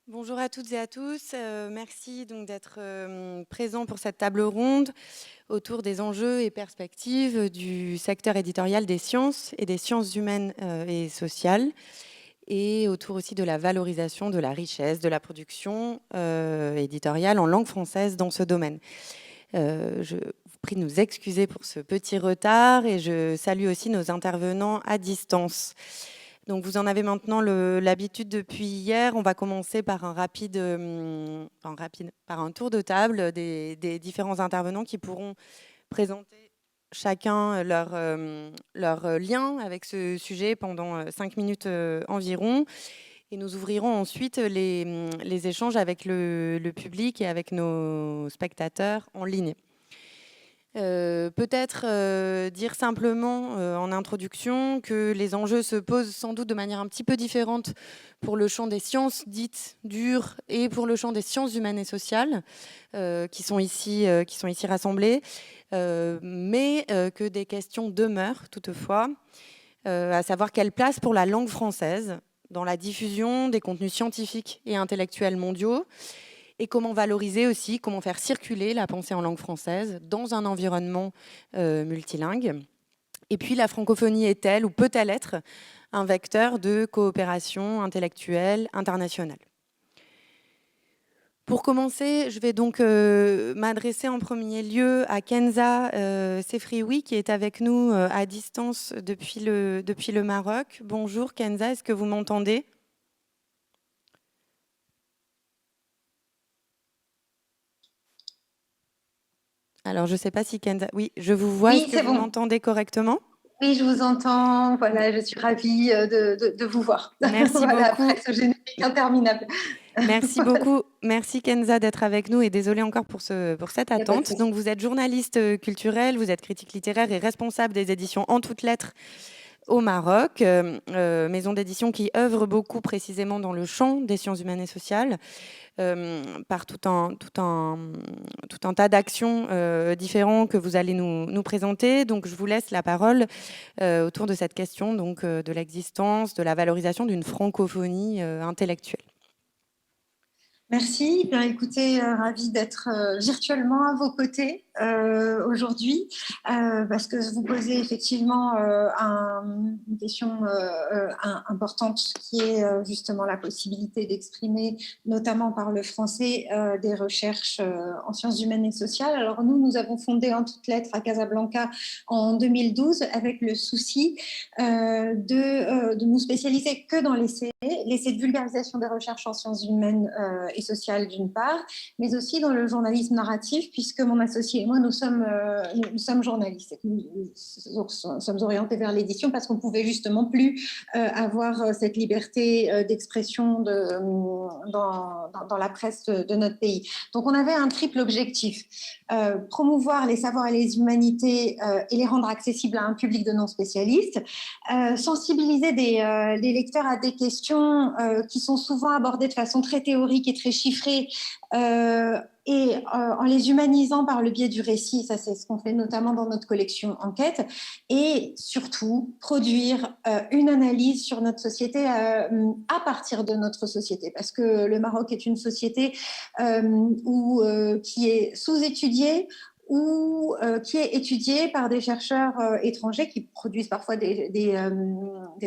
Bonjour à toutes et à tous. Merci donc d'être présents pour cette table ronde autour des enjeux et perspectives du secteur éditorial des sciences et des sciences humaines et sociales, et autour aussi de la valorisation de la richesse de la production éditoriale en langue française dans ce domaine. Je vous prie de nous excuser pour ce petit retard et je salue aussi nos intervenants à distance. Donc vous en avez maintenant l'habitude depuis hier. On va commencer par par un tour de table des différents intervenants qui pourront présenter chacun leur lien avec ce sujet pendant 5 minutes environ. Et nous ouvrirons ensuite les échanges avec le public et avec nos spectateurs en ligne. Peut-être dire simplement en introduction que les enjeux se posent sans doute de manière un petit peu différente pour le champ des sciences dites dures et pour le champ des sciences humaines et sociales qui sont ici rassemblées, mais que des questions demeurent toutefois, à savoir quelle place pour la langue française dans la diffusion des contenus scientifiques et intellectuels mondiaux, et comment valoriser aussi, comment faire circuler la pensée en langue française dans un environnement multilingue. Et puis la francophonie est-elle ou peut-elle être un vecteur de coopération intellectuelle internationale? Pour commencer, je vais donc m'adresser en premier lieu à Kenza Sefrioui, qui est avec nous à distance depuis le Maroc. Bonjour Kenza, est-ce que vous m'entendez? Alors, je ne sais pas si Kenza... Oui, je vous vois. Est-ce Oui, que c'est vous bon. m'entendez correctement? Oui, je vous entends. Voilà, je suis ravie de vous voir. Merci Voilà, beaucoup. après ce générique interminable. Merci Voilà, beaucoup. Merci Kenza d'être avec nous et désolée encore pour cette il n'y a pas de attente. souci. Donc, vous êtes journaliste culturelle, vous êtes critique littéraire et responsable des éditions En Toutes Lettres au Maroc, maison d'édition qui œuvre beaucoup précisément dans le champ des sciences humaines et sociales, par tout un tas d'actions différents que vous allez nous présenter. Donc, je vous laisse la parole autour de cette question donc, de l'existence, de la valorisation d'une francophonie intellectuelle. Merci. Bien, écoutez, ravie d'être virtuellement à vos côtés aujourd'hui, parce que vous posez effectivement une question importante qui est justement la possibilité d'exprimer, notamment par le français, des recherches en sciences humaines et sociales. Alors nous avons fondé En Toutes Lettres à Casablanca en 2012 avec le souci de nous spécialiser que dans l'essai de vulgarisation des recherches en sciences humaines et sociales d'une part, mais aussi dans le journalisme narratif, puisque mon associé et moi, nous sommes journalistes. Nous sommes orientés vers l'édition parce qu'on ne pouvait justement plus avoir cette liberté d'expression dans la presse de notre pays. Donc on avait un triple objectif. Promouvoir les savoirs et les humanités et les rendre accessibles à un public de non-spécialistes, sensibiliser des lecteurs à des questions qui sont souvent abordées de façon très théorique et très chiffrée, et en les humanisant par le biais du récit. Ça, c'est ce qu'on fait notamment dans notre collection Enquête, et surtout produire une analyse sur notre société à partir de notre société, parce que le Maroc est une société qui est sous-étudiée, ou qui est étudiée par des chercheurs étrangers qui produisent parfois des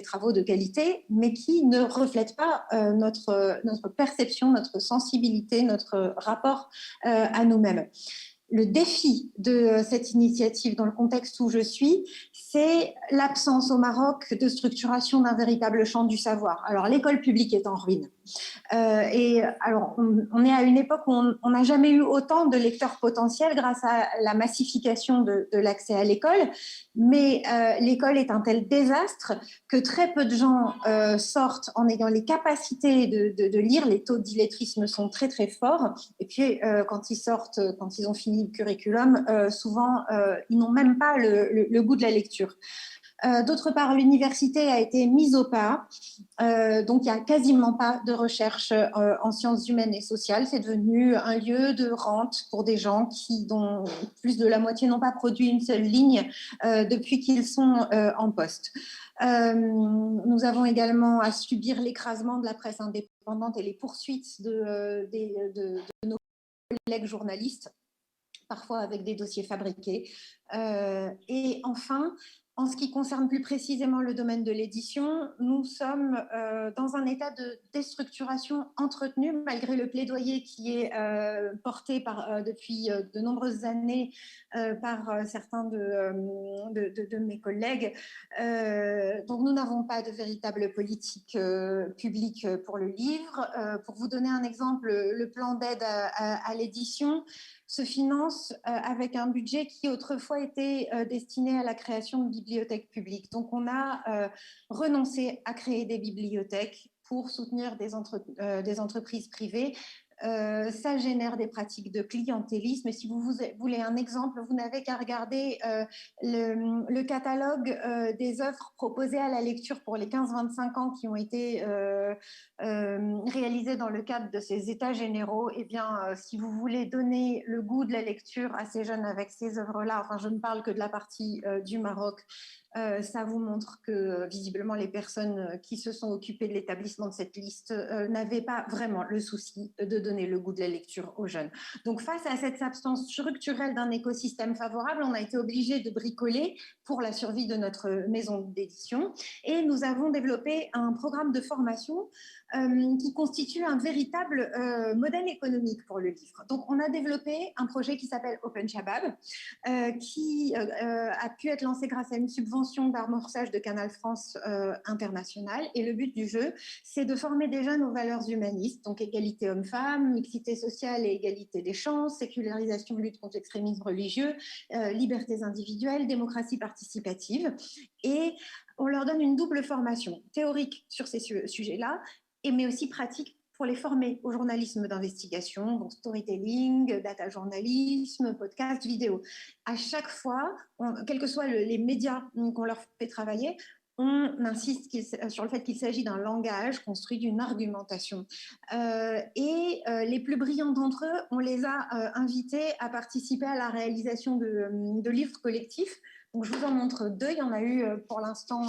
travaux de qualité, mais qui ne reflètent pas notre perception, notre sensibilité, notre rapport à nous-mêmes. Le défi de cette initiative dans le contexte où je suis, c'est l'absence au Maroc de structuration d'un véritable champ du savoir. Alors l'école publique est en ruine. Et alors, on est à une époque où on n'a jamais eu autant de lecteurs potentiels grâce à la massification de l'accès à l'école, mais l'école est un tel désastre que très peu de gens sortent en ayant les capacités de lire. Les taux d'illettrisme sont très très forts, et puis quand ils sortent, quand ils ont fini le curriculum, souvent ils n'ont même pas le goût de la lecture. D'autre part, l'université a été mise au pas. Donc, il n'y a quasiment pas de recherche en sciences humaines et sociales. C'est devenu un lieu de rente pour des gens dont plus de la moitié n'ont pas produit une seule ligne depuis qu'ils sont en poste. Nous avons également à subir l'écrasement de la presse indépendante et les poursuites de nos collègues journalistes, parfois avec des dossiers fabriqués. Et enfin, en ce qui concerne plus précisément le domaine de l'édition, nous sommes dans un état de déstructuration entretenu, malgré le plaidoyer qui est porté depuis de nombreuses années par certains de mes collègues. Donc nous n'avons pas de véritable politique publique pour le livre. Pour vous donner un exemple, le plan d'aide à l'édition se finance avec un budget qui autrefois était destiné à la création de bibliothèques publiques. Donc on a renoncé à créer des bibliothèques pour soutenir des entreprises privées. Ça génère des pratiques de clientélisme. Et si vous voulez un exemple, vous n'avez qu'à regarder le catalogue des œuvres proposées à la lecture pour les 15-25 ans qui ont été réalisées dans le cadre de ces états généraux. Eh bien, si vous voulez donner le goût de la lecture à ces jeunes avec ces œuvres-là, enfin, je ne parle que de la partie du Maroc, ça vous montre que visiblement les personnes qui se sont occupées de l'établissement de cette liste n'avaient pas vraiment le souci de donner le goût de la lecture aux jeunes. Donc face à cette absence structurelle d'un écosystème favorable, on a été obligé de bricoler pour la survie de notre maison d'édition et nous avons développé un programme de formation qui constitue un véritable modèle économique pour le livre. Donc on a développé un projet qui s'appelle Open Shabab qui a pu être lancé grâce à une subvention d'amorçage de Canal France International. Et le but du jeu, c'est de former des jeunes aux valeurs humanistes, donc égalité homme-femme, mixité sociale et égalité des chances, sécularisation, lutte contre l'extrémisme religieux, libertés individuelles, démocratie participative. Et on leur donne une double formation, théorique sur ces sujets-là, mais aussi pratique pour les former au journalisme d'investigation, donc storytelling, data journalisme, podcast, vidéo. À chaque fois, quels que soient les médias qu'on leur fait travailler, on insiste sur le fait qu'il s'agit d'un langage construit d'une argumentation. Les plus brillants d'entre eux, on les a invités à participer à la réalisation de livres collectifs. Donc, je vous en montre deux. Il y en a eu pour l'instant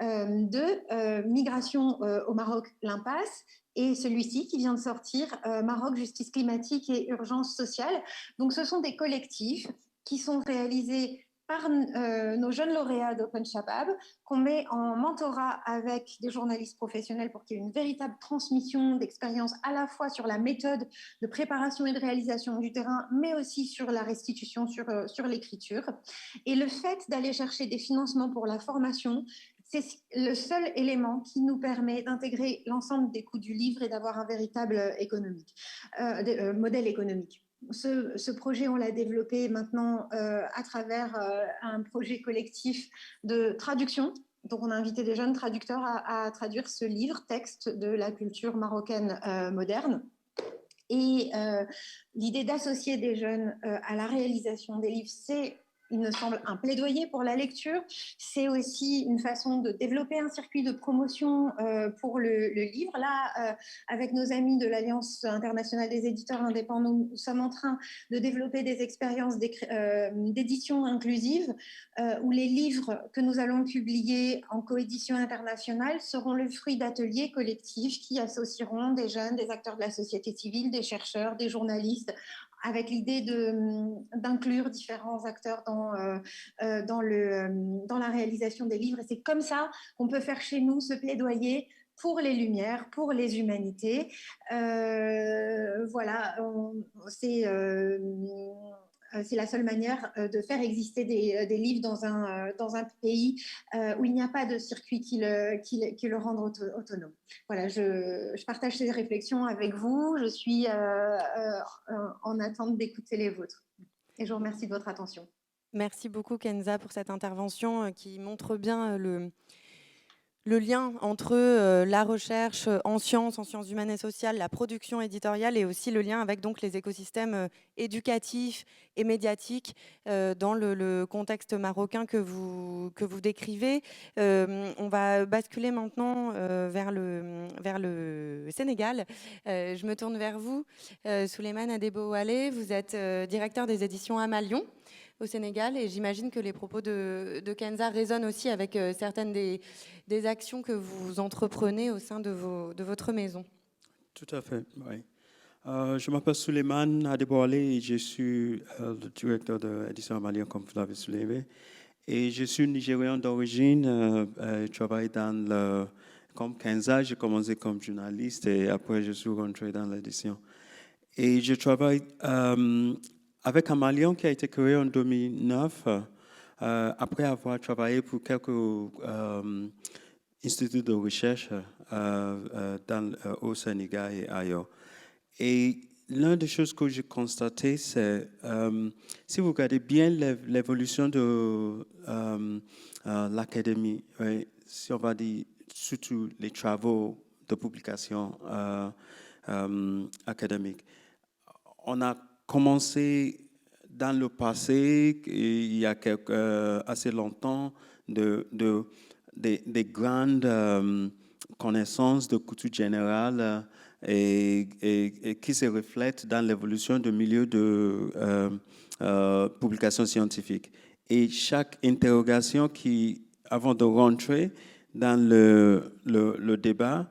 deux. Migration au Maroc, l'impasse. Et celui-ci qui vient de sortir, Maroc, justice climatique et urgence sociale. Donc, ce sont des collectifs qui sont réalisés par nos jeunes lauréats d'Open Shabab, qu'on met en mentorat avec des journalistes professionnels pour qu'il y ait une véritable transmission d'expérience à la fois sur la méthode de préparation et de réalisation du terrain, mais aussi sur la restitution, sur l'écriture. Et le fait d'aller chercher des financements pour la formation, c'est le seul élément qui nous permet d'intégrer l'ensemble des coûts du livre et d'avoir un véritable modèle économique. Ce projet, on l'a développé maintenant à travers un projet collectif de traduction. Donc, on a invité des jeunes traducteurs à traduire ce livre, texte de la culture marocaine moderne. Et l'idée d'associer des jeunes à la réalisation des livres, c'est, il me semble, un plaidoyer pour la lecture. C'est aussi une façon de développer un circuit de promotion pour le livre. Là, avec nos amis de l'Alliance internationale des éditeurs indépendants, nous sommes en train de développer des expériences d'édition inclusive où les livres que nous allons publier en coédition internationale seront le fruit d'ateliers collectifs qui associeront des jeunes, des acteurs de la société civile, des chercheurs, des journalistes, avec l'idée d'inclure différents acteurs dans la réalisation des livres. Et c'est comme ça qu'on peut faire chez nous ce plaidoyer pour les Lumières, pour les humanités. Voilà, c'est la seule manière de faire exister des livres dans un pays où il n'y a pas de circuit qui le rende autonome. Voilà, je partage ces réflexions avec vous. Je suis en attente d'écouter les vôtres. Et je vous remercie de votre attention. Merci beaucoup Kenza pour cette intervention qui montre bien le lien entre la recherche en sciences humaines et sociales, la production éditoriale et aussi le lien avec donc les écosystèmes éducatifs et médiatiques dans le contexte marocain que vous décrivez. On va basculer maintenant vers le Sénégal. Je me tourne vers vous, Souleymane Adebo-Oualé. Vous êtes directeur des éditions Amalion au Sénégal, et j'imagine que les propos de Kenza résonnent aussi avec certaines des actions que vous entreprenez au sein de votre maison. Tout à fait, oui. Je m'appelle Souleymane Adebo-Oualé et je suis le directeur de l'édition Amalion, comme vous l'avez soulevé. Et je suis nigérian d'origine. Je travaille comme Kenza, j'ai commencé comme journaliste et après je suis rentré dans l'édition. Et je travaille avec Amalion qui a été créé en 2009, après avoir travaillé pour quelques instituts de recherche au Sénégal et ailleurs. Et l'une des choses que j'ai constatées, c'est, si vous regardez bien l'évolution de l'académie, ouais, si on va dire surtout les travaux de publication académique, on a commencé dans le passé, il y a assez longtemps, des grandes connaissances de culture générale et qui se reflètent dans l'évolution du milieu de publication scientifique. Et chaque interrogation avant de rentrer dans le débat,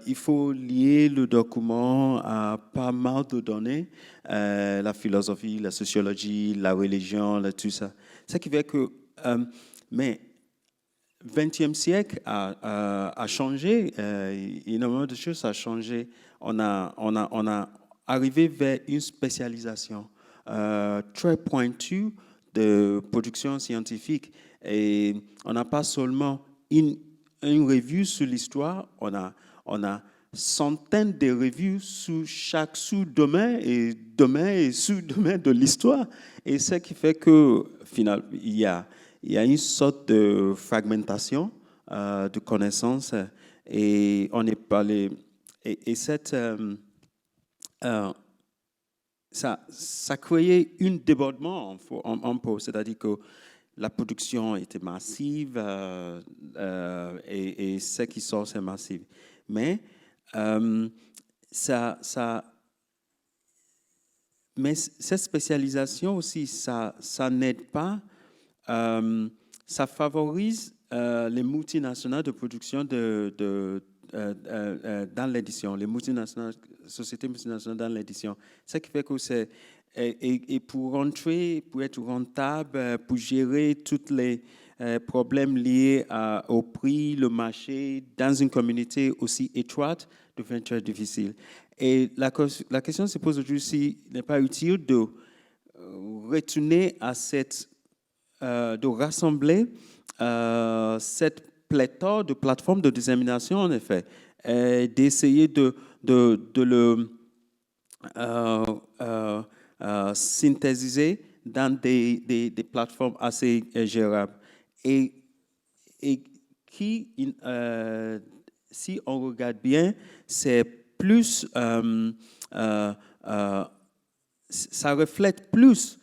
il faut lier le document à pas mal de données, la philosophie, la sociologie, la religion, tout ça. Ce qui fait que, mais le XXe siècle a changé, énormément de choses ont changé. On a arrivé vers une spécialisation très pointue de production scientifique. Et on n'a pas seulement une revue sur l'histoire, on a centaines de revues sur chaque sous-domaine et sous-domaine de l'histoire. Et ce qui fait que, finalement, il y a une sorte de fragmentation de connaissances et on est parlé. Et ça créait un débordement en peu, c'est-à-dire que la production était massive et ce qui sort, c'est massif. Mais mais cette spécialisation aussi, ça n'aide pas. Ça favorise les multinationales de production dans l'édition, les sociétés multinationales dans l'édition. Ce qui fait que c'est et pour rentrer, pour être rentable, pour gérer tous les problèmes liés au prix, le marché, dans une communauté aussi étroite, devient très difficile. Et la question se pose aujourd'hui s'il n'est pas utile de retourner à de rassembler cette pléthore de plateformes de dissémination, en effet, d'essayer de le synthétiser dans des plateformes assez gérables. Et qui, si on regarde bien, c'est plus, ça reflète plus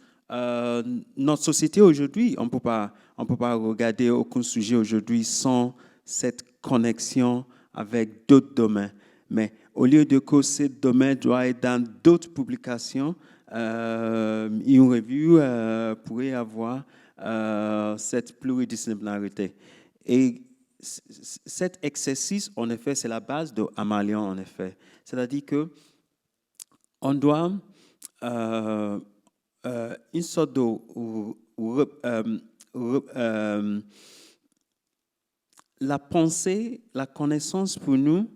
notre société aujourd'hui. On ne peut pas regarder aucun sujet aujourd'hui sans cette connexion avec d'autres domaines. Mais au lieu de que ce domaine doit être dans d'autres publications, une revue pourrait avoir cette pluridisciplinarité. Et cet exercice, en effet, c'est la base de Amalion, en effet. C'est-à-dire que on doit une sorte de la pensée, la connaissance pour nous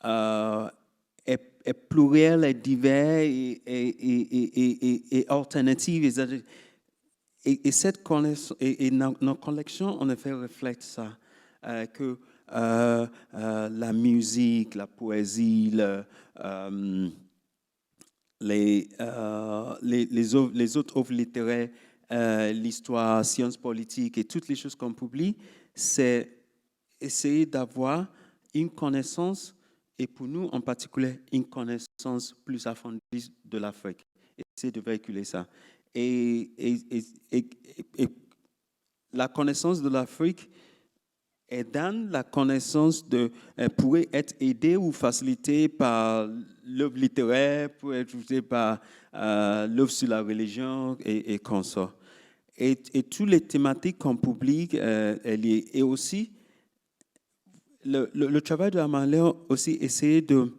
est plurielle, est divers et alternative. Et cette connaissance et nos collections, en effet, reflètent ça, que la musique, la poésie, les autres œuvres littéraires, l'histoire, sciences politiques et toutes les choses qu'on publie, c'est essayer d'avoir une connaissance, et pour nous en particulier, une connaissance plus approfondie de l'Afrique. Essayer de véhiculer ça. Et la connaissance de l'Afrique est dans la connaissance pourrait être aidée ou facilitée par l'œuvre littéraire, pourrait être aidée par l'œuvre sur la religion et consorts. Et toutes les thématiques qu'on publie est liée. Et aussi, le travail de Amalia aussi essayer de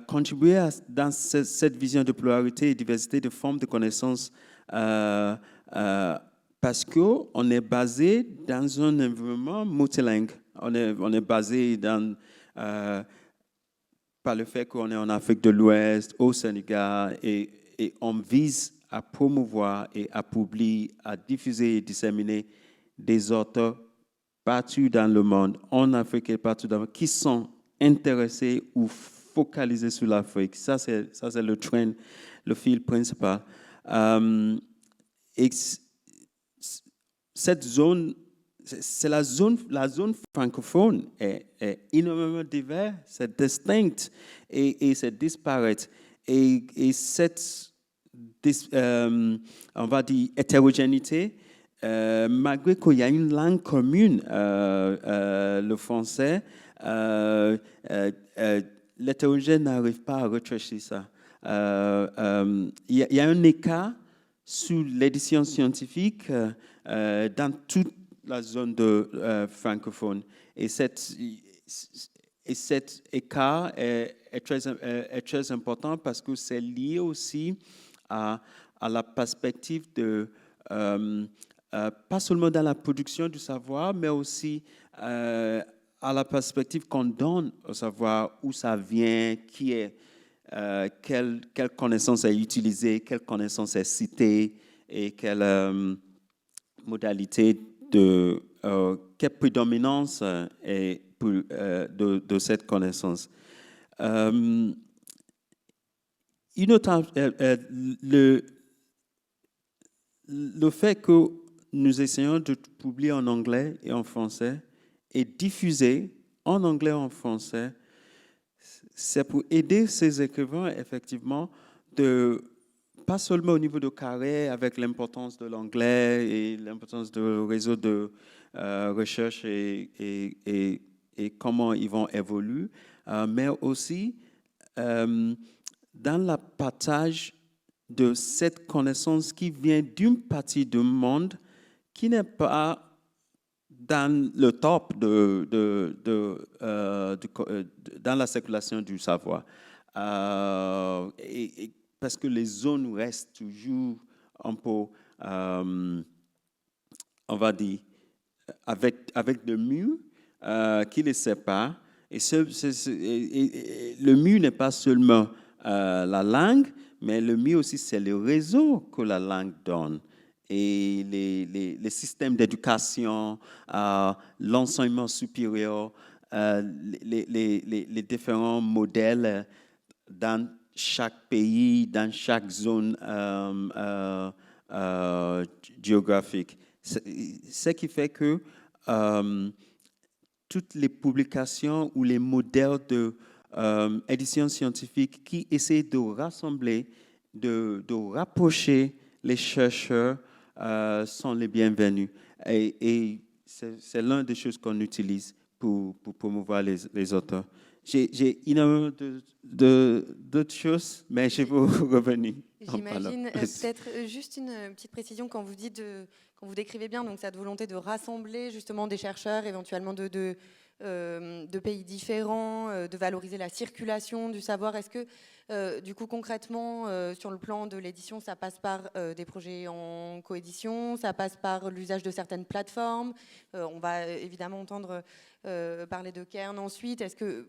contribuer dans cette vision de pluralité et diversité de formes de connaissances parce qu'on est basé dans un environnement multilingue. On est basé par le fait qu'on est en Afrique de l'Ouest, au Sénégal, et on vise à promouvoir et à publier, à diffuser et disséminer des auteurs partout dans le monde, en Afrique et partout dans le monde, qui sont intéressés ou focalisés sur l'Afrique. Ça, c'est le trend, le fil principal. Et cette zone, c'est la zone francophone est énormément diverse, c'est distinct et c'est disparate. Et cette, on va dire, hétérogénéité, malgré qu'il y a une langue commune, le français, l'hétérogène n'arrive pas à retracer ça. Il y a un écart sur l'édition scientifique dans toute la zone francophone. Et cet écart est très important parce que c'est lié aussi à la perspective de pas seulement dans la production du savoir, mais aussi à la perspective qu'on donne au savoir, où ça vient, qui est, quelle connaissance est utilisée, quelle connaissance est citée et quelle modalité quelle prédominance est de cette connaissance. Une autre, le fait que nous essayons de publier en anglais et en français et diffuser en anglais et en français, c'est pour aider ces écrivains, effectivement, pas seulement au niveau de carrière, avec l'importance de l'anglais et l'importance du réseau de recherche et comment ils vont évoluer, mais aussi dans le partage de cette connaissance qui vient d'une partie du monde qui n'est pas dans le top dans la circulation du savoir. Parce que les zones restent toujours un peu, on va dire, avec le mur qui les sépare. Et le mur n'est pas seulement la langue, mais le mur aussi, c'est le réseau que la langue donne. Et les systèmes d'éducation, l'enseignement supérieur, les différents modèles dans chaque pays, dans chaque zone géographique. Ce qui fait que toutes les publications ou les modèles d'édition scientifique qui essaient de rassembler, de rapprocher les chercheurs sont les bienvenus. Et c'est l'une des choses qu'on utilise pour promouvoir les auteurs. J'ai énormément d'autres choses, mais je vais revenir. J'imagine, peut-être juste une petite précision quand vous dites, quand vous décrivez bien donc cette volonté de rassembler justement des chercheurs éventuellement de pays différents, de valoriser la circulation du savoir. Est-ce que du coup concrètement sur le plan de l'édition, ça passe par des projets en coédition, ça passe par l'usage de certaines plateformes, on va évidemment entendre parler de Cairn ensuite.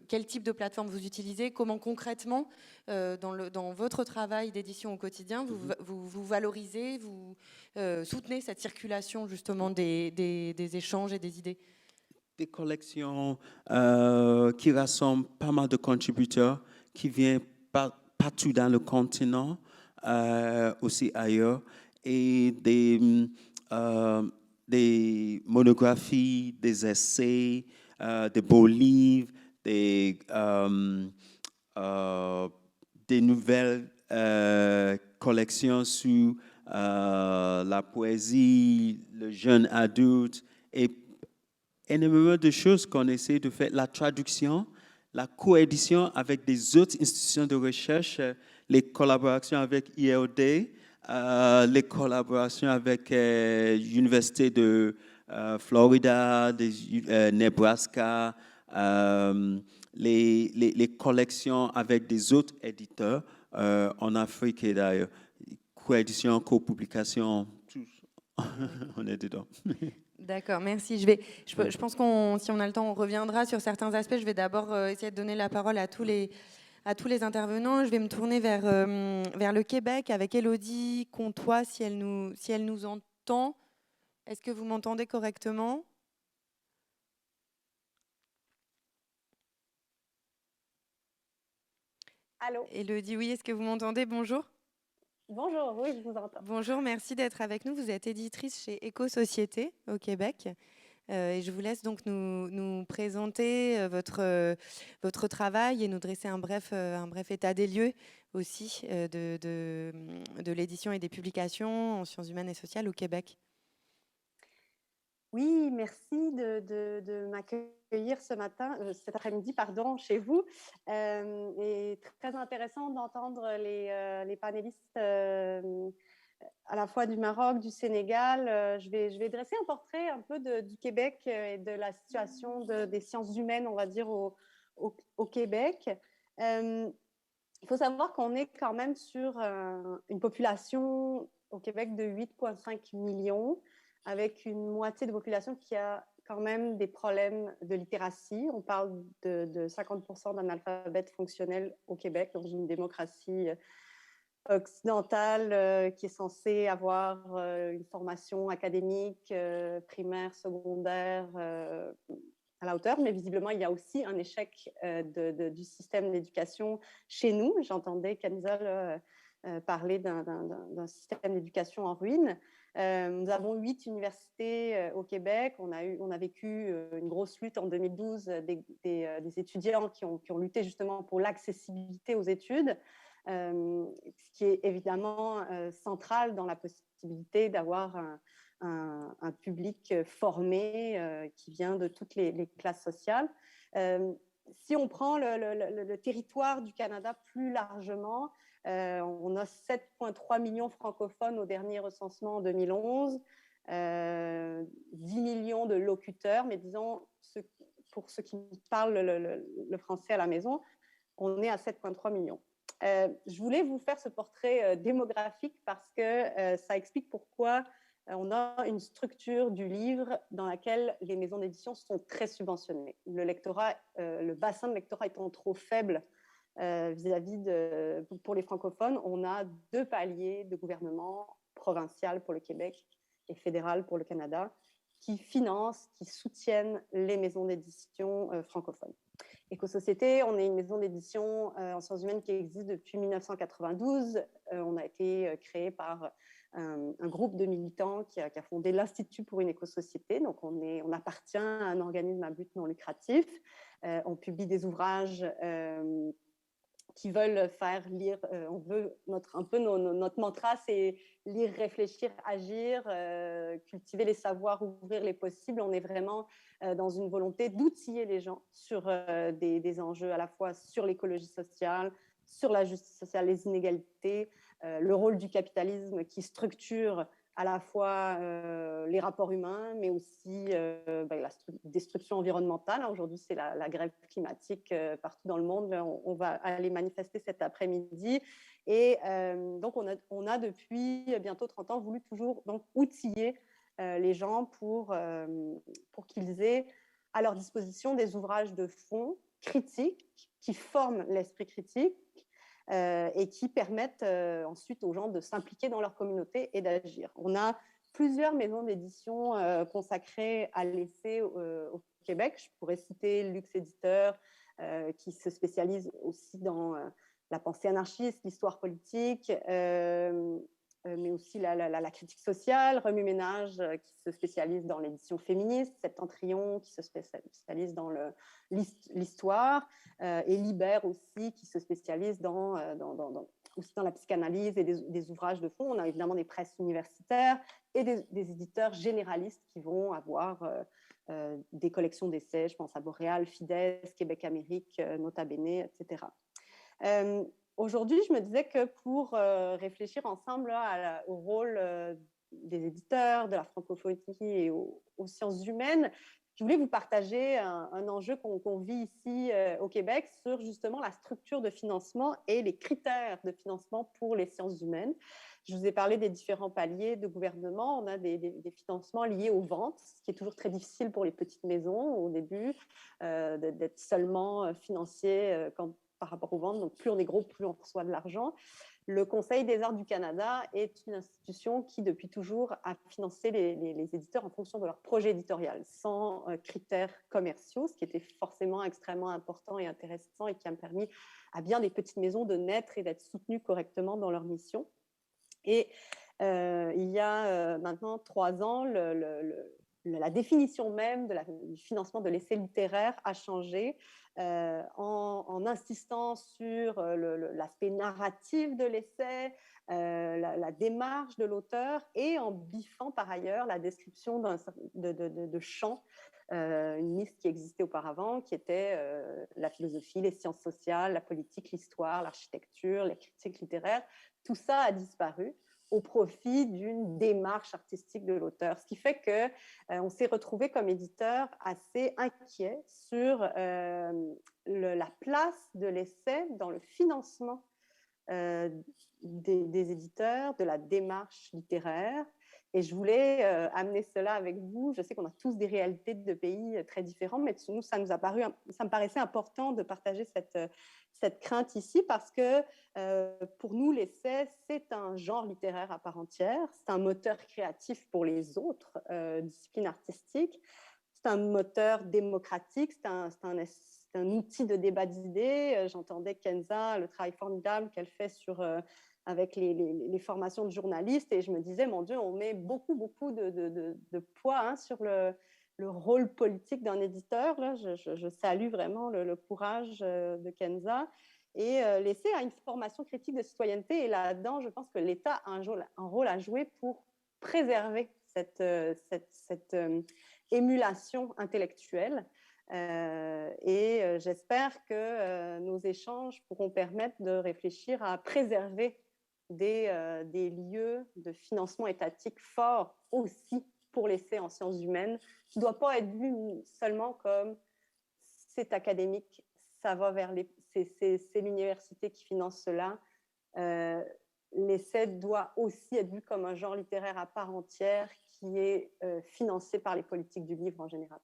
Quel type de plateforme vous utilisez? Comment concrètement, dans votre travail d'édition au quotidien, vous valorisez, vous soutenez cette circulation justement des échanges et des idées? Des collections qui rassemblent pas mal de contributeurs qui viennent partout dans le continent, aussi ailleurs, et des monographies, des essais, des beaux livres, des nouvelles collections sur la poésie, le jeune adulte et énormément de choses qu'on essaie de faire. La traduction, la coédition avec des autres institutions de recherche, les collaborations avec IRD, les collaborations avec l'Université de Florida, Nebraska, les collections avec des autres éditeurs en Afrique et d'ailleurs. Coédition, copublication, tout. On est dedans. D'accord, merci. Je pense si on a le temps, on reviendra sur certains aspects. Je vais d'abord essayer de donner la parole à tous les intervenants. Je vais me tourner vers le Québec avec Élodie Comtois, si elle nous entend. Est-ce que vous m'entendez correctement ? Allô ? Élodie, oui, est-ce que vous m'entendez ? Bonjour. Bonjour, oui, je vous entends. Bonjour, merci d'être avec nous. Vous êtes éditrice chez Éco-Société au Québec. Et je vous laisse donc nous présenter votre travail et nous dresser un bref état des lieux aussi de l'édition et des publications en sciences humaines et sociales au Québec. Oui, merci de m'accueillir cet après-midi, chez vous. Et très intéressant d'entendre les panélistes à la fois du Maroc, du Sénégal. Je vais dresser un portrait un peu du Québec et de la situation des sciences humaines, on va dire, au Québec. Il faut savoir qu'on est quand même sur une population au Québec de 8,5 millions, avec une moitié de population qui a quand même des problèmes de littératie. On parle de 50% d'analphabètes fonctionnels au Québec, dans une démocratie occidentale qui est censée avoir une formation académique, primaire, secondaire, à la hauteur, mais visiblement, il y a aussi un échec du système d'éducation chez nous. J'entendais Kenza parler d'un système d'éducation en ruine. Nous avons 8 universités au Québec. On a vécu une grosse lutte en 2012 des étudiants qui ont lutté justement pour l'accessibilité aux études, ce qui est évidemment central dans la possibilité d'avoir un public formé qui vient de toutes les classes sociales. Si on prend le territoire du Canada plus largement, on a 7,3 millions francophones au dernier recensement en 2011, 10 millions de locuteurs, mais disons, pour ceux qui parlent le français à la maison, on est à 7,3 millions. Je voulais vous faire ce portrait démographique parce que ça explique pourquoi on a une structure du livre dans laquelle les maisons d'édition sont très subventionnées. Le bassin de lectorat étant trop faible vis-à-vis pour les francophones, on a 2 paliers de gouvernement, provincial pour le Québec et fédéral pour le Canada, qui financent, qui soutiennent les maisons d'édition francophones. Éco-Société, on est une maison d'édition en sciences humaines qui existe depuis 1992. On a été créé par un groupe de militants qui a fondé l'Institut pour une éco-société. Donc, on appartient à un organisme à but non lucratif. On publie des ouvrages qui veulent faire lire. Notre mantra, c'est lire, réfléchir, agir, cultiver les savoirs, ouvrir les possibles. On est vraiment dans une volonté d'outiller les gens sur des enjeux à la fois sur l'écologie sociale, sur la justice sociale, les inégalités, le rôle du capitalisme qui structure à la fois les rapports humains, mais aussi la destruction environnementale. Aujourd'hui, c'est la grève climatique partout dans le monde. On va aller manifester cet après-midi. Et donc, on a depuis bientôt 30 ans voulu toujours donc, outiller les gens pour qu'ils aient à leur disposition des ouvrages de fond critiques qui forment l'esprit critique et qui permettent ensuite aux gens de s'impliquer dans leur communauté et d'agir. On a plusieurs maisons d'édition consacrées à l'essai au Québec. Je pourrais citer Lux Éditeur, qui se spécialise aussi dans la pensée anarchiste, l'histoire politique. mais aussi la critique sociale, Remue Ménage qui se spécialise dans l'édition féministe, Septentrion qui se spécialise dans l'histoire, et Libère aussi qui se spécialise aussi dans la psychanalyse et des ouvrages de fond. On a évidemment des presses universitaires et des éditeurs généralistes qui vont avoir des collections d'essais, je pense à Boréal, Fides, Québec Amérique, Nota Bene, etc. Aujourd'hui, je me disais que pour réfléchir ensemble au rôle des éditeurs, de la francophonie et aux sciences humaines, je voulais vous partager un enjeu qu'on vit ici au Québec sur justement la structure de financement et les critères de financement pour les sciences humaines. Je vous ai parlé des différents paliers de gouvernement. On a des financements liés aux ventes, ce qui est toujours très difficile pour les petites maisons au début, d'être seulement financier par rapport aux ventes. Donc, plus on est gros, plus on reçoit de l'argent. Le Conseil des arts du Canada est une institution qui, depuis toujours, a financé les éditeurs en fonction de leur projet éditorial, sans critères commerciaux, ce qui était forcément extrêmement important et intéressant et qui a permis à bien des petites maisons de naître et d'être soutenues correctement dans leur mission. Et il y a maintenant 3 ans, la définition même du financement de l'essai littéraire a changé en insistant sur l'aspect narratif de l'essai, la démarche de l'auteur et en biffant par ailleurs la description de champs, une liste qui existait auparavant, qui était la philosophie, les sciences sociales, la politique, l'histoire, l'architecture, les critiques littéraires. Tout ça a disparu au profit d'une démarche artistique de l'auteur. Ce qui fait qu'on s'est retrouvé comme éditeur assez inquiet sur la place de l'essai dans le financement des éditeurs, de la démarche littéraire. Et je voulais amener cela avec vous. Je sais qu'on a tous des réalités de pays très différents, mais nous, ça me paraissait important de partager cette crainte ici parce que pour nous, l'essai, c'est un genre littéraire à part entière. C'est un moteur créatif pour les autres disciplines artistiques. C'est un moteur démocratique. C'est un outil de débat d'idées. J'entendais Kenza, le travail formidable qu'elle fait avec les formations de journalistes, et je me disais, mon Dieu, on met beaucoup de poids sur le rôle politique d'un éditeur. Là, je salue vraiment le courage de Kenza. Et l'essai a une formation critique de citoyenneté, et là-dedans, je pense que l'État a un rôle à jouer pour préserver cette émulation intellectuelle. Et j'espère que nos échanges pourront permettre de réfléchir à préserver des lieux de financement étatique forts aussi pour l'essai en sciences humaines, qui ne doit pas être vu seulement comme c'est académique, ça va vers c'est l'université qui finance cela. L'essai doit aussi être vu comme un genre littéraire à part entière qui est financé par les politiques du livre en général.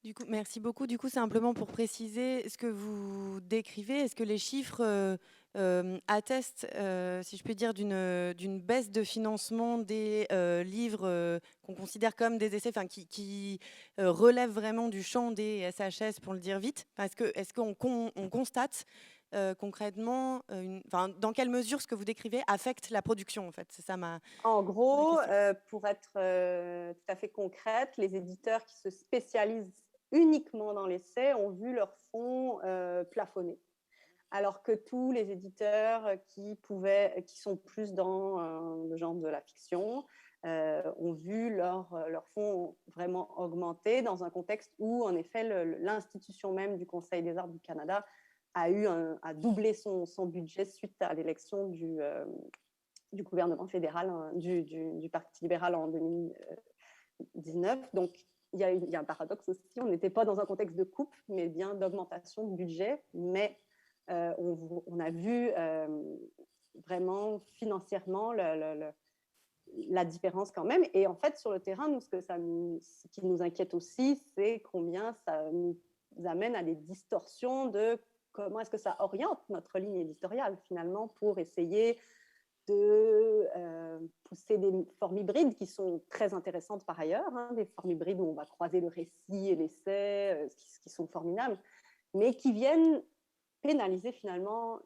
Du coup, merci beaucoup. Du coup, simplement pour préciser ce que vous décrivez, est-ce que les chiffres attestent, si je puis dire, d'une baisse de financement des livres qu'on considère comme des essais, enfin, qui relèvent vraiment du champ des SHS, pour le dire vite? Est-ce qu'on constate concrètement, dans quelle mesure ce que vous décrivez affecte la production, en fait? C'est ça En gros, question. pour être tout à fait concrète, les éditeurs qui se spécialisent uniquement dans l'essai ont vu leur fonds plafonner. Alors que tous les éditeurs qui sont plus dans le genre de la fiction ont vu leur fonds vraiment augmenter dans un contexte où, en effet, l'institution même du Conseil des arts du Canada a doublé son budget suite à l'élection du gouvernement fédéral, du Parti libéral en 2019. Donc, il y a un paradoxe aussi. On n'était pas dans un contexte de coupe, mais bien d'augmentation de budget. Mais on a vu vraiment financièrement la différence quand même. Et en fait, sur le terrain, nous, ce qui nous inquiète aussi, c'est combien ça nous amène à des distorsions de comment est-ce que ça oriente notre ligne éditoriale, finalement, pour essayer de pousser des formes hybrides qui sont très intéressantes par ailleurs, des formes hybrides où on va croiser le récit et l'essai, qui sont formidables, mais qui viennent pénaliser finalement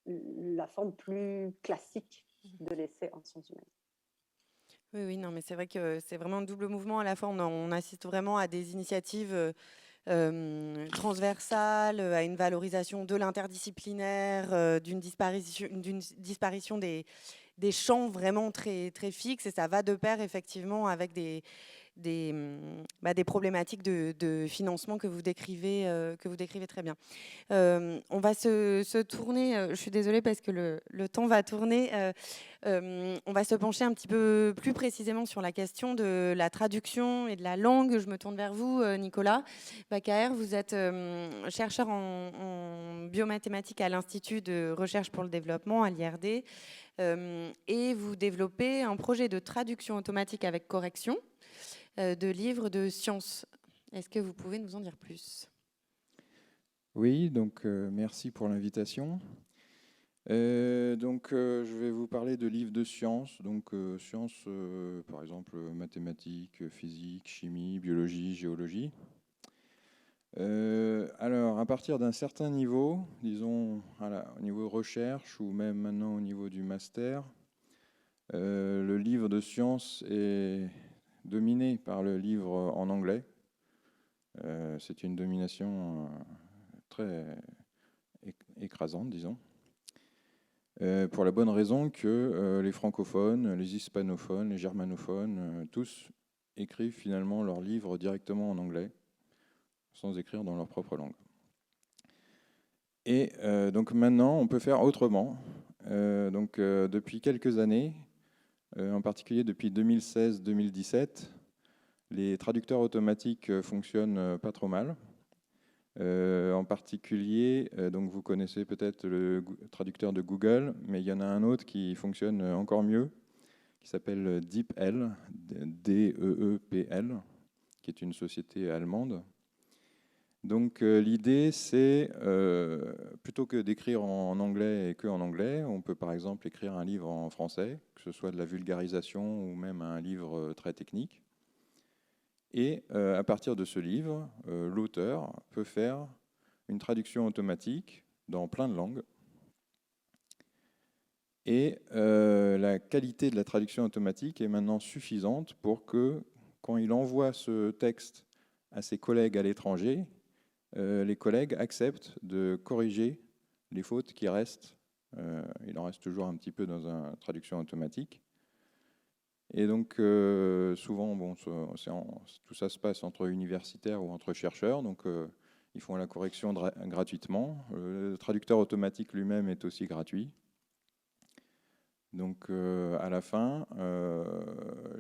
la forme plus classique de l'essai en sciences humaines. Oui, oui, non, mais c'est vrai que c'est vraiment un double mouvement. À la fois, on assiste vraiment à des initiatives transversales, à une valorisation de l'interdisciplinaire, d'une disparition des champs vraiment très, très fixes. Et ça va de pair, effectivement, avec des problématiques de financement que vous décrivez très bien. On va se tourner, je suis désolée parce que le temps va tourner. On va se pencher un petit peu plus précisément sur la question de la traduction et de la langue. Je me tourne vers vous, Nicolas Bacquaer. Vous êtes chercheur en biomathématiques à l'Institut de recherche pour le développement, à l'IRD, et vous développez un projet de traduction automatique avec correction de livres de sciences. Est-ce que vous pouvez nous en dire plus ? Oui, donc merci pour l'invitation. Je vais vous parler de livres de sciences, sciences, par exemple mathématiques, physique, chimie, biologie, géologie. Alors, à partir d'un certain niveau, disons au niveau recherche ou même maintenant au niveau du master, le livre de sciences est dominé par le livre en anglais. C'est une domination très écrasante, disons. Pour la bonne raison que les francophones, les hispanophones, les germanophones, tous écrivent finalement leurs livres directement en anglais, sans écrire dans leur propre langue. Et donc maintenant, on peut faire autrement. Depuis quelques années, en particulier depuis 2016-2017, les traducteurs automatiques fonctionnent pas trop mal. En particulier, donc vous connaissez peut-être le traducteur de Google, mais il y en a un autre qui fonctionne encore mieux, qui s'appelle DeepL, D-E-E-P-L, qui est une société allemande. Donc l'idée, c'est plutôt que d'écrire en anglais et que en anglais, on peut par exemple écrire un livre en français, que ce soit de la vulgarisation ou même un livre très technique. Et à partir de ce livre, l'auteur peut faire une traduction automatique dans plein de langues. Et la qualité de la traduction automatique est maintenant suffisante pour que, quand il envoie ce texte à ses collègues à l'étranger, les collègues acceptent de corriger les fautes qui restent. Il en reste toujours un petit peu dans une traduction automatique. Et donc, souvent, tout ça se passe entre universitaires ou entre chercheurs, donc ils font la correction gratuitement. Le traducteur automatique lui-même est aussi gratuit. Donc, à la fin,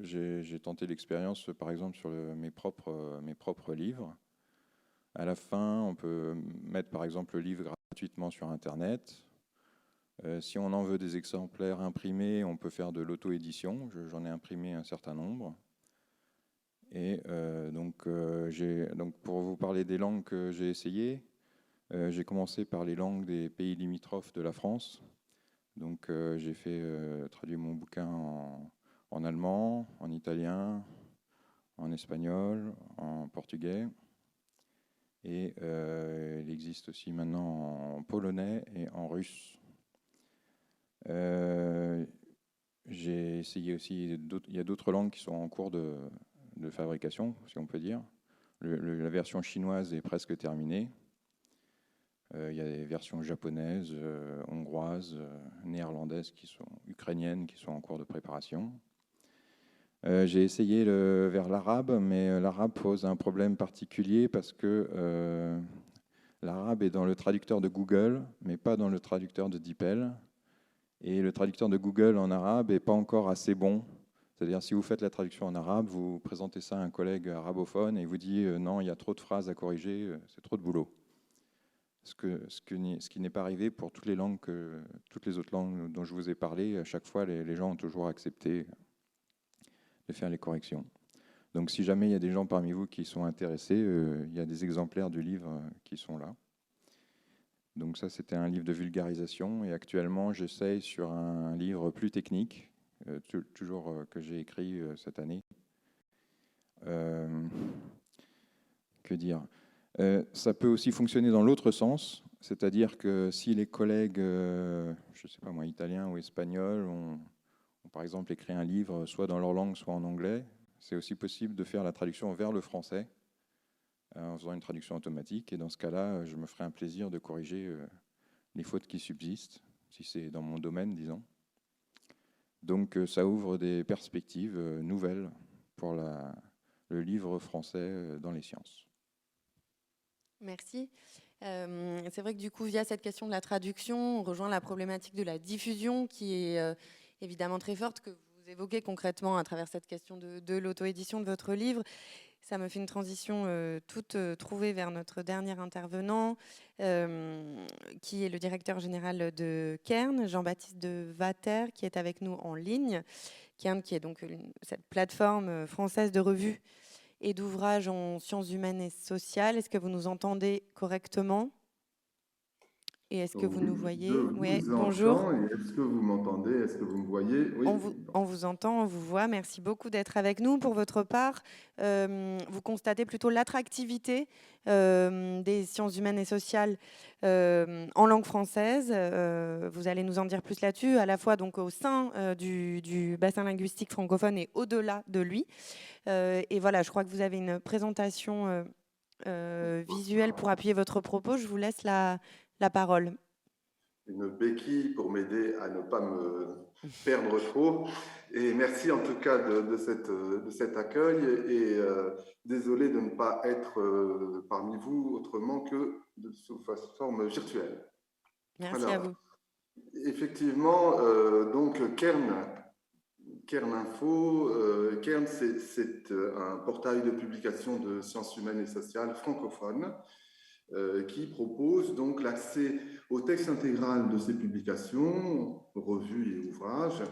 j'ai tenté l'expérience, par exemple, sur mes propres livres. À la fin, on peut mettre, par exemple, le livre gratuitement sur Internet. Si on en veut des exemplaires imprimés, on peut faire de l'auto-édition. J'en ai imprimé un certain nombre. Et donc, pour vous parler des langues que j'ai essayées, j'ai commencé par les langues des pays limitrophes de la France. Donc, j'ai traduit mon bouquin en allemand, en italien, en espagnol, en portugais. Et il existe aussi maintenant en polonais et en russe. J'ai essayé aussi, il y a d'autres langues qui sont en cours de fabrication, si on peut dire. La version chinoise est presque terminée. Il y a des versions japonaises, hongroises, néerlandaises, ukrainiennes qui sont en cours de préparation. J'ai essayé vers l'arabe, mais l'arabe pose un problème particulier parce que l'arabe est dans le traducteur de Google, mais pas dans le traducteur de DeepL. Et le traducteur de Google en arabe n'est pas encore assez bon. C'est-à-dire, si vous faites la traduction en arabe, vous présentez ça à un collègue arabophone et il vous dit non, il y a trop de phrases à corriger, c'est trop de boulot. Ce qui n'est pas arrivé pour toutes les autres langues dont je vous ai parlé. À chaque fois, les gens ont toujours accepté de faire les corrections. Donc, si jamais il y a des gens parmi vous qui sont intéressés, il y a des exemplaires du livre qui sont là. Donc ça, c'était un livre de vulgarisation. Et actuellement, j'essaye sur un livre plus technique, toujours que j'ai écrit cette année. Que dire ? Ça peut aussi fonctionner dans l'autre sens. C'est-à-dire que si les collègues, je ne sais pas moi, italiens ou espagnols, ont par exemple écrit un livre soit dans leur langue, soit en anglais, c'est aussi possible de faire la traduction vers le français en faisant une traduction automatique. Et dans ce cas-là, je me ferai un plaisir de corriger les fautes qui subsistent, si c'est dans mon domaine, disons. Donc ça ouvre des perspectives nouvelles pour le livre français dans les sciences. Merci. C'est vrai que du coup, via cette question de la traduction, on rejoint la problématique de la diffusion qui est évidemment très forte, que vous évoquez concrètement à travers cette question de l'auto-édition de votre livre. Ça me fait une transition toute trouvée vers notre dernier intervenant, qui est le directeur général de Cairn, Jean-Baptiste de Vater, qui est avec nous en ligne. Cairn, qui est donc cette plateforme française de revues et d'ouvrages en sciences humaines et sociales. Est-ce que vous nous entendez correctement? Et est-ce que vous nous voyez? Oui, bonjour. entends. Et est-ce que vous m'entendez? Est-ce que vous me voyez? Oui. On vous entend, on vous voit. Merci beaucoup d'être avec nous. Pour votre part, vous constatez plutôt l'attractivité des sciences humaines et sociales en langue française. Vous allez nous en dire plus là-dessus, à la fois donc au sein du bassin linguistique francophone et au-delà de lui. Et voilà, je crois que vous avez une présentation visuelle pour appuyer votre propos. Je vous laisse la parole. Une béquille pour m'aider à ne pas me perdre trop. Et merci en tout cas de cet accueil. Et désolé de ne pas être parmi vous autrement que sous forme virtuelle. Merci à vous. Effectivement, donc Cairn Info, Cairn, c'est un portail de publication de sciences humaines et sociales francophone qui propose donc l'accès au texte intégral de ces publications, revues et ouvrages,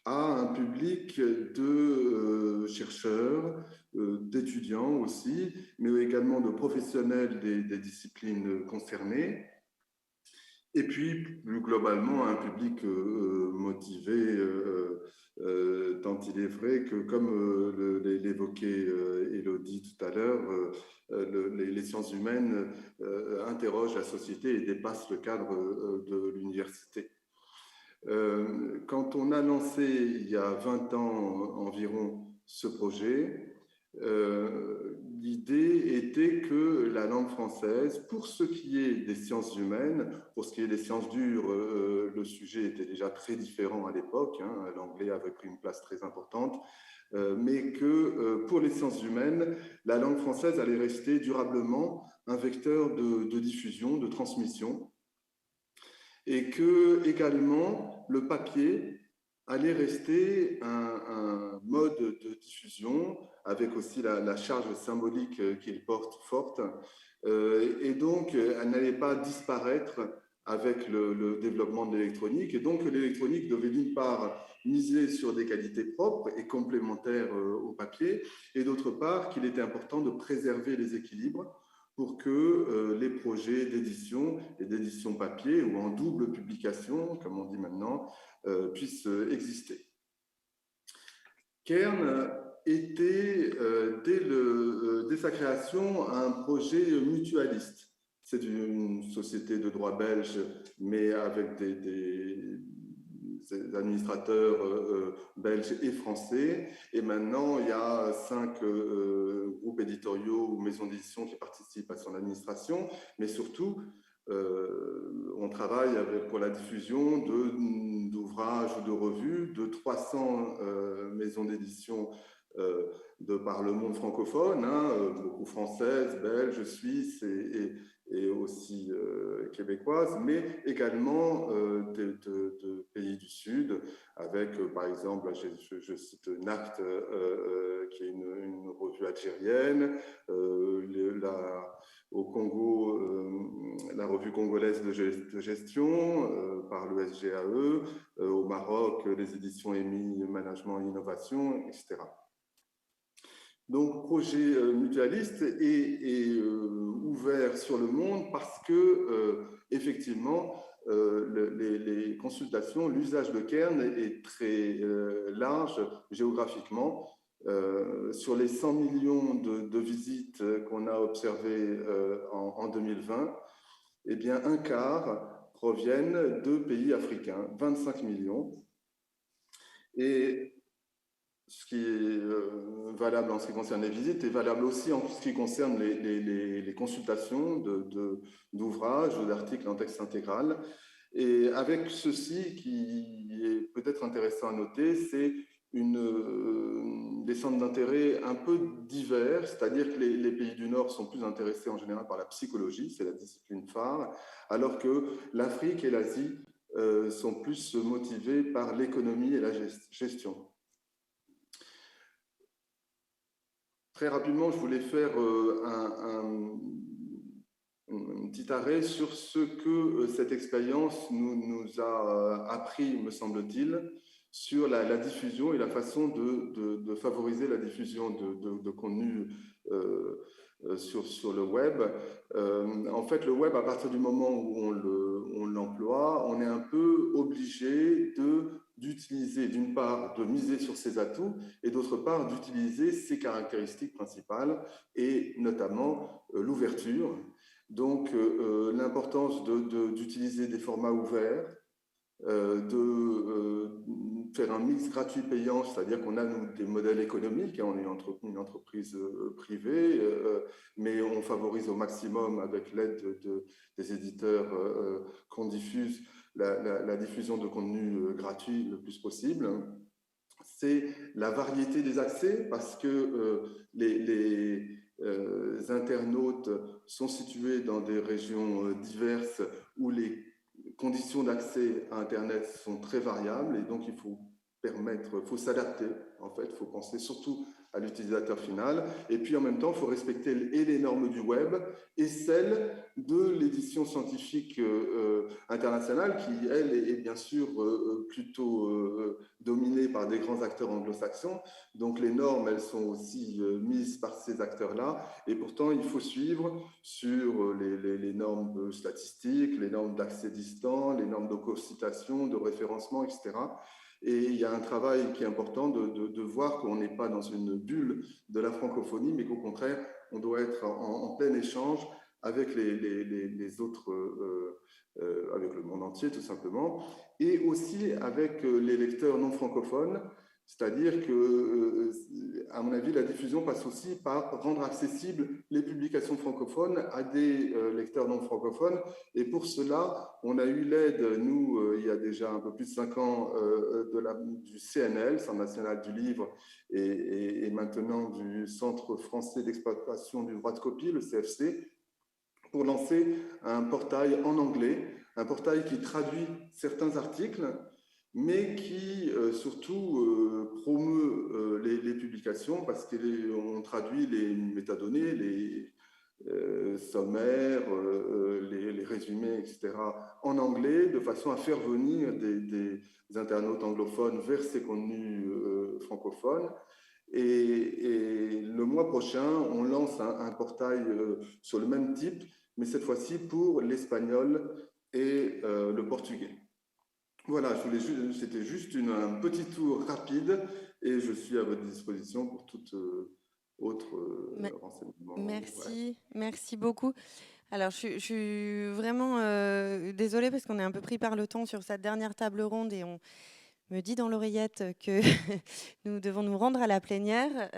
à un public de chercheurs, d'étudiants aussi, mais également de professionnels des disciplines concernées. Et puis, plus globalement, un public motivé, tant il est vrai que, comme l'évoquait Élodie tout à l'heure, les sciences humaines interrogent la société et dépassent le cadre de l'université. Quand on a lancé, il y a 20 ans environ, ce projet, l'idée était que la langue française, pour ce qui est des sciences humaines, pour ce qui est des sciences dures, le sujet était déjà très différent à l'époque, hein, l'anglais avait pris une place très importante, mais que pour les sciences humaines, la langue française allait rester durablement un vecteur de diffusion, de transmission, et que également le papier allait rester un mode de diffusion avec aussi la charge symbolique qu'il porte forte, et donc elle n'allait pas disparaître avec le développement de l'électronique, et donc l'électronique devait d'une part miser sur des qualités propres et complémentaires au papier, et d'autre part qu'il était important de préserver les équilibres pour que les projets d'édition et d'édition papier ou en double publication, comme on dit maintenant, puissent exister. Cairn était, dès sa création, un projet mutualiste. C'est une société de droit belge, mais avec des administrateurs belges et français. Et maintenant, il y a 5 groupes éditoriaux ou maisons d'édition qui participent à son administration. Mais surtout, on travaille pour la diffusion d'ouvrages ou de revues de 300 maisons d'édition de par le monde francophone, hein, beaucoup françaises, belges, suisses et aussi québécoises, mais également de pays du Sud, avec par exemple, je cite NACT, qui est une revue algérienne, au Congo, la revue congolaise de gestion par le SGAE, au Maroc, les éditions EMI, Management et Innovation, etc. Donc, projet mutualiste et ouvert sur le monde parce que, effectivement, les consultations, l'usage de Cairn est très large géographiquement. Sur les 100 millions de visites qu'on a observées en 2020, eh bien, un quart proviennent de pays africains, 25 millions. Et ce qui est valable en ce qui concerne les visites est valable aussi en ce qui concerne les consultations d'ouvrages, d'articles en texte intégral. Et avec ceci, qui est peut-être intéressant à noter, c'est des centres d'intérêt un peu divers, c'est-à-dire que les pays du Nord sont plus intéressés en général par la psychologie, c'est la discipline phare, alors que l'Afrique et l'Asie sont plus motivés par l'économie et la gestion. Très rapidement, je voulais faire un petit arrêt sur ce que cette expérience nous a appris, me semble-t-il, sur la diffusion et la façon de favoriser la diffusion de contenu sur le web. En fait, le web, à partir du moment où on l'emploie, on est un peu obligé d'utiliser, d'une part, de miser sur ses atouts, et d'autre part, d'utiliser ses caractéristiques principales, et notamment l'ouverture. Donc, l'importance d'utiliser des formats ouverts, de faire un mix gratuit-payant, c'est-à-dire qu'on a nous, des modèles économiques, hein, on est une entreprise privée, mais on favorise au maximum, avec l'aide des éditeurs, qu'on diffuse la diffusion de contenu gratuit le plus possible. C'est la variété des accès, parce que les internautes sont situés dans des régions diverses où les conditions d'accès à Internet sont très variables, et donc il faut s'adapter, en fait, il faut penser surtout à l'utilisateur final, et puis en même temps, il faut respecter et les normes du web et celles de l'édition scientifique internationale, qui, elle, est bien sûr plutôt dominée par des grands acteurs anglo-saxons. Donc les normes, elles sont aussi mises par ces acteurs-là, et pourtant, il faut suivre sur les normes statistiques, les normes d'accès distant, les normes de co-citation, de référencement, etc. Et il y a un travail qui est important de voir qu'on n'est pas dans une bulle de la francophonie, mais qu'au contraire, on doit être en plein échange avec les autres, avec le monde entier tout simplement, et aussi avec les lecteurs non francophones. C'est-à-dire que, à mon avis, la diffusion passe aussi par rendre accessibles les publications francophones à des lecteurs non francophones. Et pour cela, on a eu l'aide, nous, il y a déjà un peu plus de 5 ans, du CNL, Centre national du livre, et maintenant du Centre français d'exploitation du droit de copie, le CFC, pour lancer un portail en anglais, un portail qui traduit certains articles, mais qui surtout promeut les publications, parce qu'on traduit les métadonnées, les sommaires, les résumés, etc., en anglais, de façon à faire venir des internautes anglophones vers ces contenus francophones. Et le mois prochain, on lance un portail sur le même type, mais cette fois-ci pour l'espagnol et le portugais. Voilà, c'était juste un petit tour rapide, et je suis à votre disposition pour toute autre renseignement. Merci, merci beaucoup. Alors, je suis vraiment désolée, parce qu'on est un peu pris par le temps sur cette dernière table ronde, et on me dit dans l'oreillette que nous devons nous rendre à la plénière.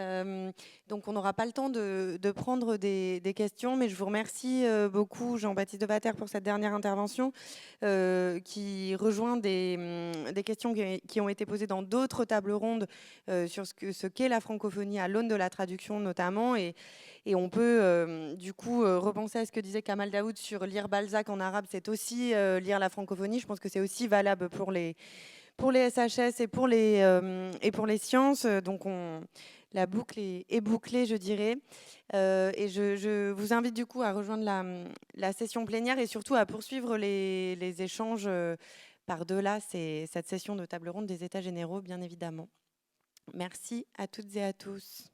Donc, on n'aura pas le temps de prendre des questions, mais je vous remercie beaucoup, Jean-Baptiste Devater, pour cette dernière intervention qui rejoint des questions qui ont été posées dans d'autres tables rondes sur ce qu'est la francophonie à l'aune de la traduction notamment. Et on peut du coup repenser à ce que disait Kamal Daoud sur lire Balzac en arabe, c'est aussi lire la francophonie. Je pense que c'est aussi valable pour les SHS et pour les sciences. Donc la boucle est bouclée, je dirais. Et je vous invite du coup à rejoindre la session plénière, et surtout à poursuivre les échanges par-delà cette session de table ronde des États généraux, bien évidemment. Merci à toutes et à tous.